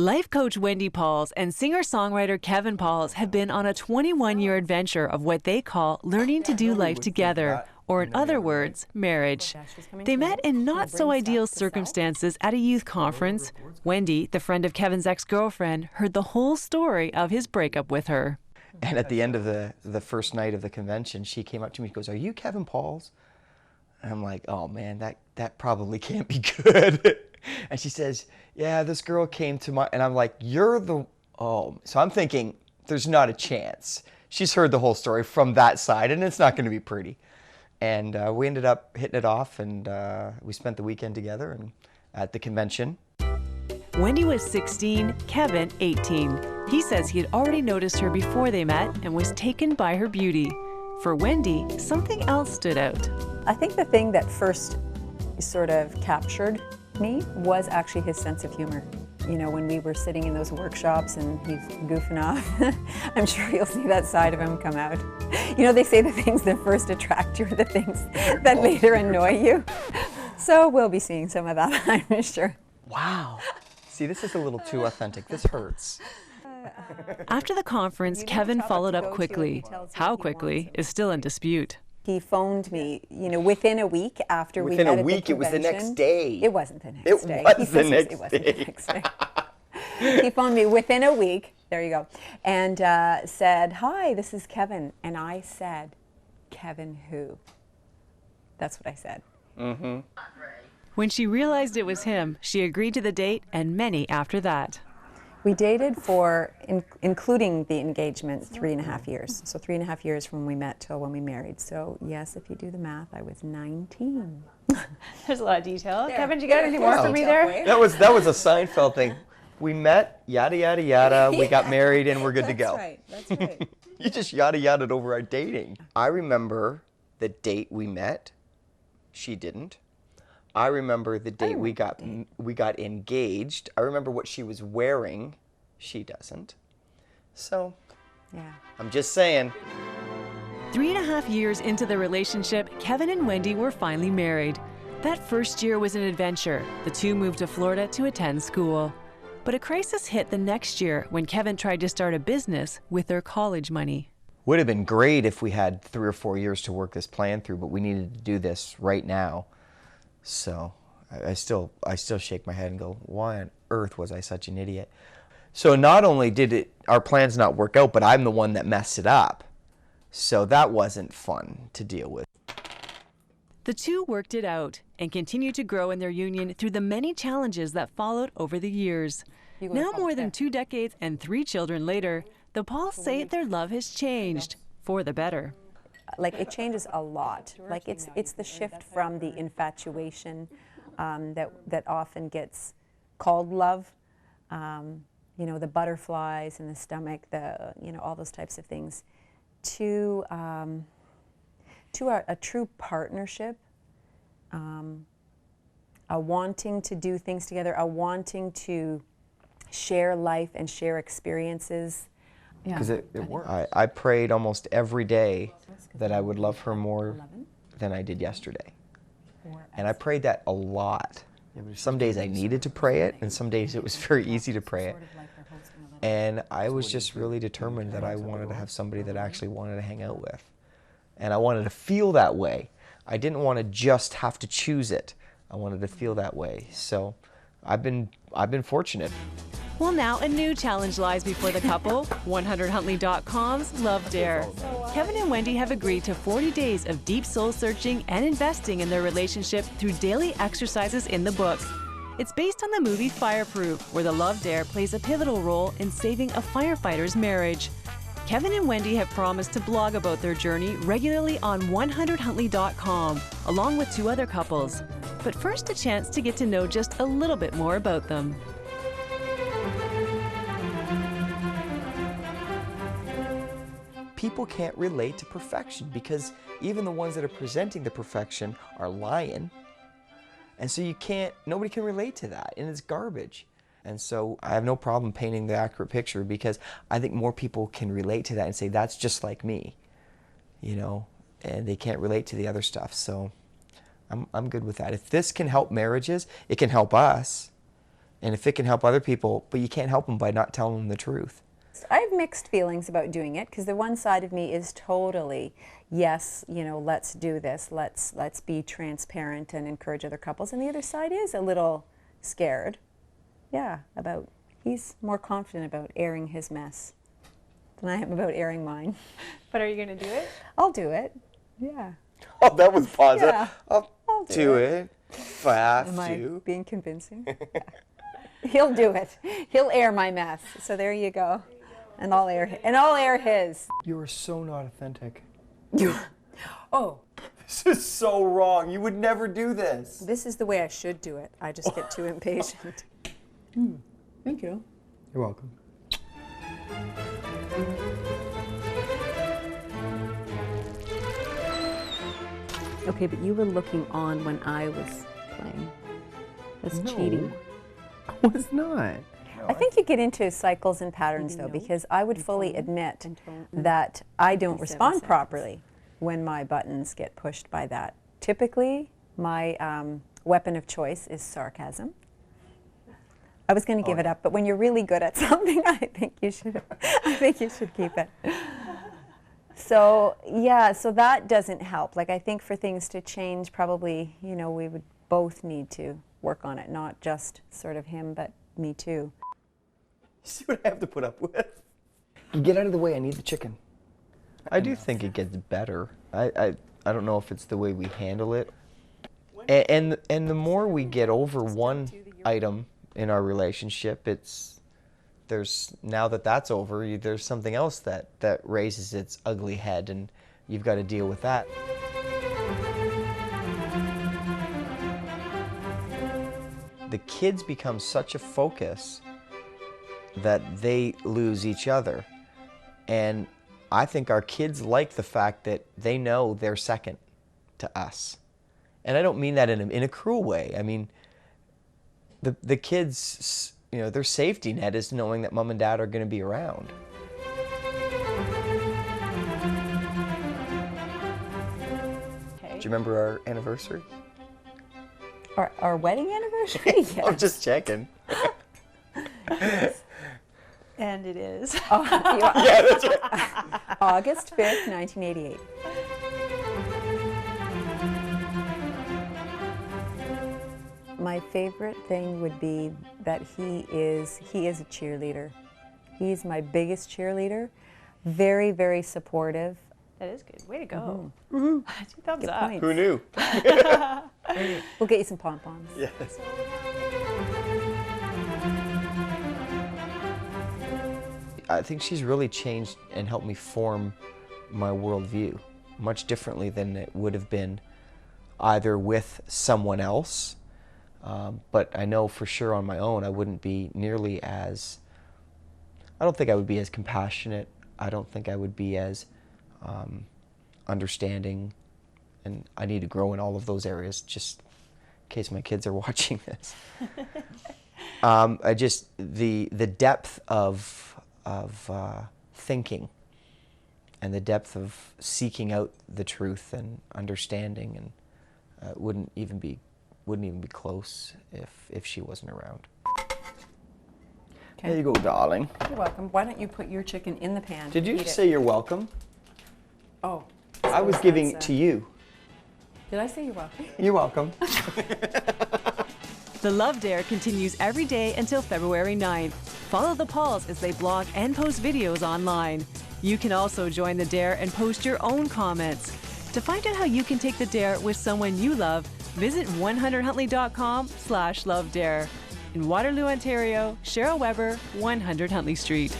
Life coach Wendy Pauls and singer-songwriter Kevin Pauls have been on a 21-year adventure of what they call learning to do life together, or in other words, marriage. They met in not-so-ideal circumstances at a youth conference. Wendy, the friend of Kevin's ex-girlfriend, heard the whole story of his breakup with her. And at the end of the first night of the convention, she came up to me and goes, "Are you Kevin Pauls?" And I'm like, "Oh man, that probably can't be good." And she says, "Yeah, this girl came to my," and I'm like, "You're the," oh, so I'm thinking there's not a chance. She's heard the whole story from that side, and it's not going to be pretty. And we ended up hitting it off, and we spent the weekend together and at the convention. Wendy was 16, Kevin 18. He says he had already noticed her before they met and was taken by her beauty. For Wendy, something else stood out. I think the thing that first sort of captured me was actually his sense of humor. You know, when we were sitting in those workshops and he's goofing off, I'm sure you'll see that side of him come out. You know, they say the things that first attract you are the things that later annoy you. So we'll be seeing some of that, I'm sure. Wow. See, this is a little too authentic. This hurts. After the conference, Kevin followed up quickly. How quickly is still in dispute. He phoned me, you know, within a week after we met Within at a week, the it was the next convention. day. It wasn't the next day. It was the next It wasn't the next day. He phoned me within a week, there you go, and said, "Hi, this is Kevin." And I said, "Kevin who?" That's what I said. Mm-hmm. When she realized it was him, she agreed to the date and many after that. We dated for, including the engagement, 3.5 years. So 3.5 years from when we met till when we married. So yes, if you do the math, I was 19. There's a lot of detail. There. Kevin, do you got anything more for me there? That was a Seinfeld thing. We met, yada, yada, yada. We got married, and we're good to go. That's right. You just yada, yada'd over our dating. I remember the date we met. She didn't. I remember the date we got engaged. I remember what she was wearing. She doesn't. So, Yeah. I'm just saying. 3.5 years into the relationship, Kevin and Wendy were finally married. That first year was an adventure. The two moved to Florida to attend school. But a crisis hit the next year when Kevin tried to start a business with their college money. Would have been great if we had 3 or 4 years to work this plan through, but we needed to do this right now. So I still shake my head and go, why on earth was I such an idiot? So not only did our plans not work out, but I'm the one that messed it up. So that wasn't fun to deal with. The two worked it out and continued to grow in their union through the many challenges that followed over the years. Now more than 2 decades and 3 children later, the Pauls say their love has changed for the better. Like, it changes a lot. Like, it's the shift from the infatuation that often gets called love, you know, the butterflies in the stomach, you know, all those types of things, to a true partnership, a wanting to do things together, a wanting to share life and share experiences. Because it worked. I prayed almost every day that I would love her more than I did yesterday. And I prayed that a lot. Some days I needed to pray it, and some days it was very easy to pray it. And I was just really determined that I wanted to have somebody that I actually wanted to hang out with. And I wanted to feel that way. I didn't want to just have to choose it. I wanted to feel that way. So I've been fortunate. Well, now a new challenge lies before the couple, 100huntley.com's Love Dare. Kevin and Wendy have agreed to 40 days of deep soul searching and investing in their relationship through daily exercises in the book. It's based on the movie Fireproof, where the Love Dare plays a pivotal role in saving a firefighter's marriage. Kevin and Wendy have promised to blog about their journey regularly on 100huntley.com, along with 2 other couples. But first, a chance to get to know just a little bit more about them. People can't relate to perfection because even the ones that are presenting the perfection are lying. And so nobody can relate to that, and it's garbage. And so I have no problem painting the accurate picture because I think more people can relate to that and say, that's just like me, you know, and they can't relate to the other stuff. So I'm good with that. If this can help marriages, it can help us. And if it can help other people, but you can't help them by not telling them the truth. I have mixed feelings about doing it, because the one side of me is totally, yes, you know, let's do this, let's be transparent and encourage other couples. And the other side is a little scared, yeah, about, he's more confident about airing his mess than I am about airing mine. But are you going to do it? I'll do it, yeah. Oh, that was positive. Yeah, I'll do it. If I have Am to. I being convincing? Yeah. He'll do it. He'll air my mess. So there you go. And I'll air his. You are so not authentic. Oh. This is so wrong. You would never do this. This is the way I should do it. I just get too impatient. Thank you. You're welcome. Okay, but you were looking on when I was playing. That's cheating. I was not. I think you get into cycles and patterns, though, because I would fully admit that I don't respond properly when my buttons get pushed by that. Typically, my weapon of choice is sarcasm. I was going to give it up, but when you're really good at something, I think you should keep it. So, yeah, so that doesn't help. Like, I think for things to change, probably, you know, we would both need to work on it, not just sort of him, but me too. See what I have to put up with? Get out of the way, I need the chicken. I do think it gets better. I don't know if it's the way we handle it. And the more we get over one item in our relationship, now that that's over, there's something else that raises its ugly head, and you've got to deal with that. The kids become such a focus that they lose each other. And I think our kids like the fact that they know they're second to us. And I don't mean that in a cruel way. I mean, the kids, you know, their safety net is knowing that mom and dad are going to be around. Okay. Do you remember our anniversary? Our wedding anniversary? Yeah. I'm just checking. And it is. Oh, Yeah, that's right. August 5th, 1988. My favorite thing would be that he is a cheerleader. He's my biggest cheerleader. Very, very supportive. That is good. Way to go. Mm-hmm. 2 thumbs Good up. point. Who knew? We'll get you some pom-poms. Yes. I think she's really changed and helped me form my worldview much differently than it would have been either with someone else, but I know for sure on my own I wouldn't be nearly as, I don't think I would be as compassionate, I don't think I would be as understanding, and I need to grow in all of those areas just in case my kids are watching this. The depth of thinking and the depth of seeking out the truth and understanding, and wouldn't even be close if she wasn't around. Okay. There you go, darling. You're welcome. Why don't you put your chicken in the pan? Did you Eat just it. say you're welcome? Oh. I was giving it to you. Did I say you're welcome? You're welcome. The Love Dare continues every day until February 9th. Follow the Pauls as they blog and post videos online. You can also join the dare and post your own comments. To find out how you can take the dare with someone you love, visit 100huntley.com/lovedare. In Waterloo, Ontario, Cheryl Weber, 100 Huntley Street.